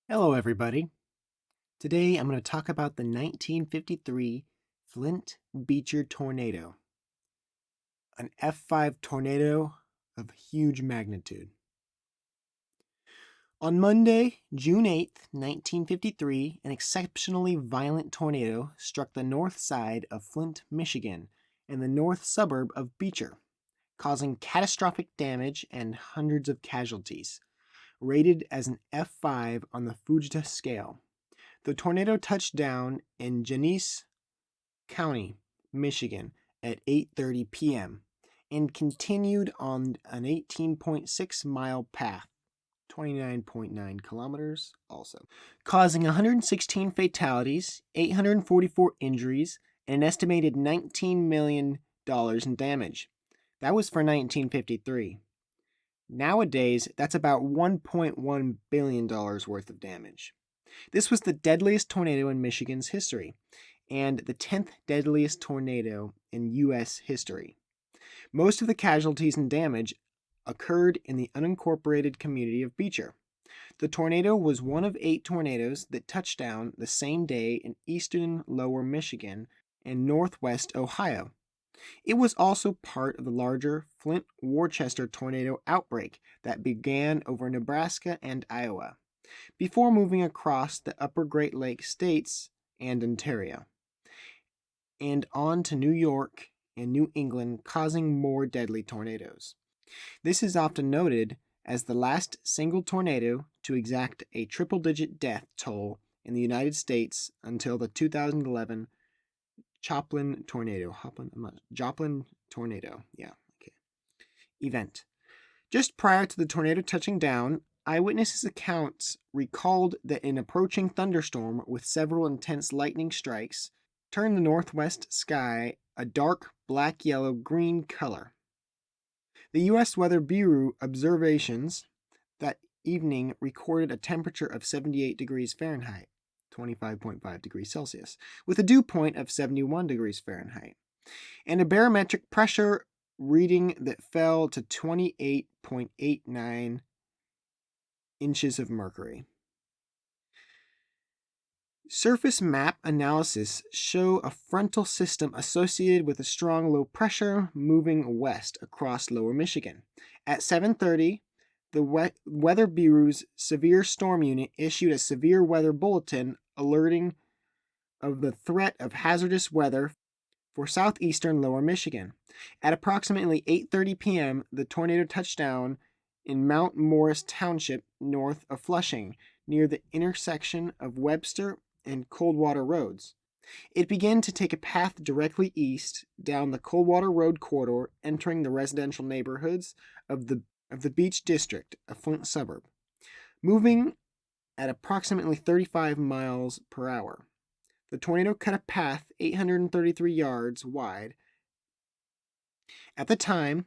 Hello, everybody. Today I'm going to talk about the 1953 Flint Beecher tornado, an F5 tornado of huge magnitude. On Monday, June 8th, 1953, an exceptionally violent tornado struck the north side of Flint, Michigan, and the north suburb of Beecher, causing catastrophic damage and hundreds of casualties. Rated as an F5 on the Fujita scale, the tornado touched down in Genesee County, Michigan at 8:30 p.m. and continued on an 18.6-mile path, 29.9 kilometers also, causing 116 fatalities, 844 injuries, and an estimated $19 million in damage. That was for 1953. Nowadays, that's about $1.1 billion worth of damage. This was the deadliest tornado in Michigan's history, and the 10th deadliest tornado in U.S. history. Most of the casualties and damage occurred in the unincorporated community of Beecher. The tornado was one of 8 tornadoes that touched down the same day in eastern lower Michigan and northwest Ohio. It was also part of the larger Flint-Worcester tornado outbreak that began over Nebraska and Iowa, before moving across the upper Great Lakes states and Ontario, and on to New York and New England, causing more deadly tornadoes. This is often noted as the last single tornado to exact a triple-digit death toll in the United States until the 2011 Joplin tornado, event. Just prior to the tornado touching down, eyewitnesses' accounts recalled that an approaching thunderstorm with several intense lightning strikes turned the northwest sky a dark black-yellow-green color. The U.S. Weather Bureau observations that evening recorded a temperature of 78 degrees Fahrenheit, 25.5 degrees Celsius, with a dew point of 71 degrees Fahrenheit, and a barometric pressure reading that fell to 28.89 inches of mercury. Surface map analysis show a frontal system associated with a strong low pressure moving west across lower Michigan. At 7:30, the Weather Bureau's Severe Storm Unit issued a severe weather bulletin alerting of the threat of hazardous weather for southeastern lower Michigan. At approximately 8:30 p.m., the tornado touched down in Mount Morris Township north of Flushing, near the intersection of Webster and Coldwater Roads. It began to take a path directly east down the Coldwater Road corridor, entering the residential neighborhoods of the Beach District, a Flint suburb, moving at approximately 35 miles per hour. The tornado cut a path 833 yards wide. At the time,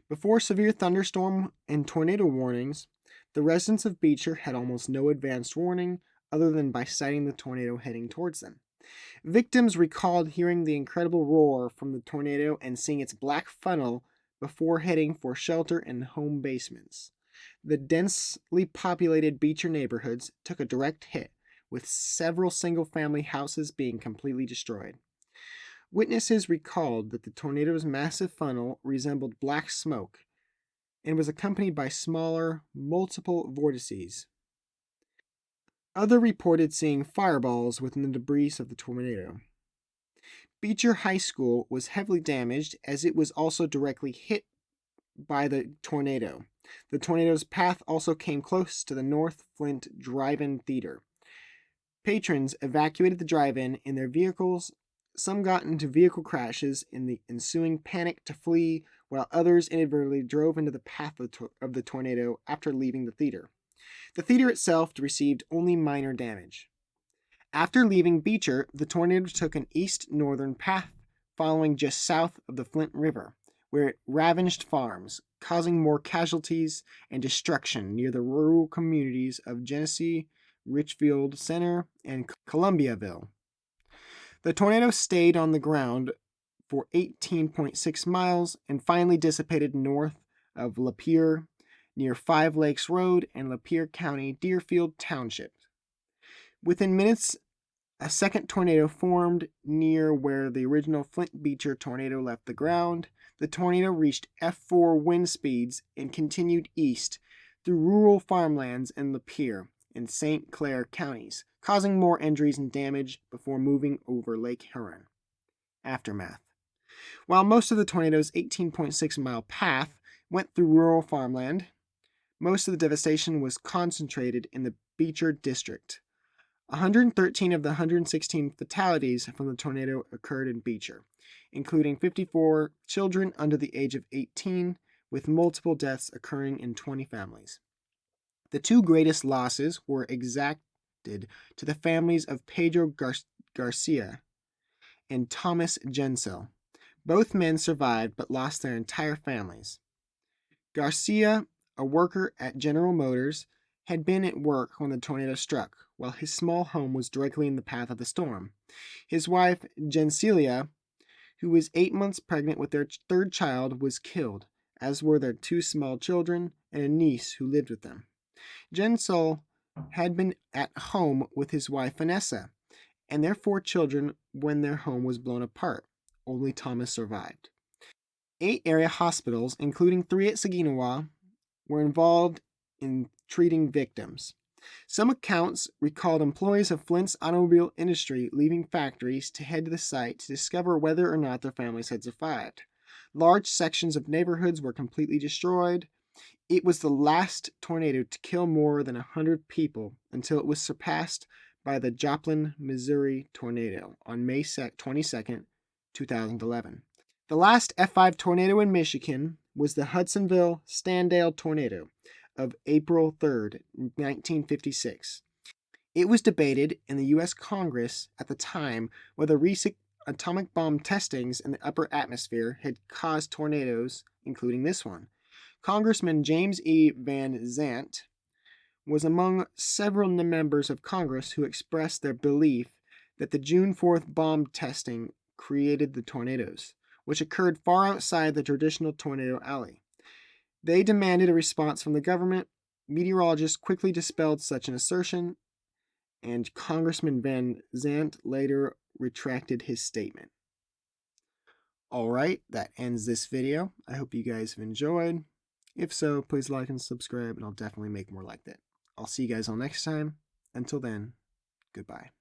before severe thunderstorm and tornado warnings, the residents of Beecher had almost no advanced warning other than by sighting the tornado heading towards them. Victims recalled hearing the incredible roar from the tornado and seeing its black funnel before heading for shelter in home basements. The densely populated Beecher neighborhoods took a direct hit, with several single-family houses being completely destroyed. Witnesses recalled that the tornado's massive funnel resembled black smoke and was accompanied by smaller, multiple vortices. Others reported seeing fireballs within the debris of the tornado. Beecher High School was heavily damaged as it was also directly hit by the tornado. The tornado's path also came close to the North Flint Drive-In Theater. Patrons evacuated the drive-in in their vehicles. Some got into vehicle crashes in the ensuing panic to flee, while others inadvertently drove into the path of the tornado after leaving the theater. The theater itself received only minor damage. After leaving Beecher, the tornado took an east-northern path, following just south of the Flint River, where it ravaged farms, causing more casualties and destruction near the rural communities of Genesee, Richfield Center, and Columbiaville. The tornado stayed on the ground for 18.6 miles and finally dissipated north of Lapeer, near Five Lakes Road and Lapeer County, Deerfield Township. Within minutes, a second tornado formed near where the original Flint Beecher tornado left the ground. The tornado reached F4 wind speeds and continued east through rural farmlands in Lapeer and St. Clair counties, causing more injuries and damage before moving over Lake Huron. Aftermath. While most of the tornado's 18.6-mile path went through rural farmland, most of the devastation was concentrated in the Beecher district. 113 of the 116 fatalities from the tornado occurred in Beecher, including 54 children under the age of 18, with multiple deaths occurring in 20 families. The two greatest losses were exacted to the families of Pedro Garcia and Thomas Gensel. Both men survived but lost their entire families. Garcia, a worker at General Motors, had been at work when the tornado struck, while his small home was directly in the path of the storm. His wife, Jencelia, who was 8 months pregnant with their third child, was killed, as were their two small children and a niece who lived with them. Jensel had been at home with his wife, Vanessa, and their 4 children when their home was blown apart. Only Thomas survived. 8 area hospitals, including 3 at Saginaw, were involved in treating victims. Some accounts recalled employees of Flint's automobile industry leaving factories to head to the site to discover whether or not their families had survived. Large sections of neighborhoods were completely destroyed. It was the last tornado to kill more than 100 people until it was surpassed by the Joplin, Missouri tornado on May 22nd, 2011. The last F5 tornado in Michigan was the Hudsonville-Standale tornado of April 3rd, 1956. It was debated in the U.S. Congress at the time whether recent atomic bomb testings in the upper atmosphere had caused tornadoes, including this one. Congressman James E. Van Zant was among several members of Congress who expressed their belief that the June 4th bomb testing created the tornadoes, which occurred far outside the traditional tornado alley. They demanded a response from the government. Meteorologists quickly dispelled such an assertion, and Congressman Van Zant later retracted his statement. Alright, that ends this video. I hope you guys have enjoyed. If so, please like and subscribe, and I'll definitely make more like that. I'll see you guys all next time. Until then, goodbye.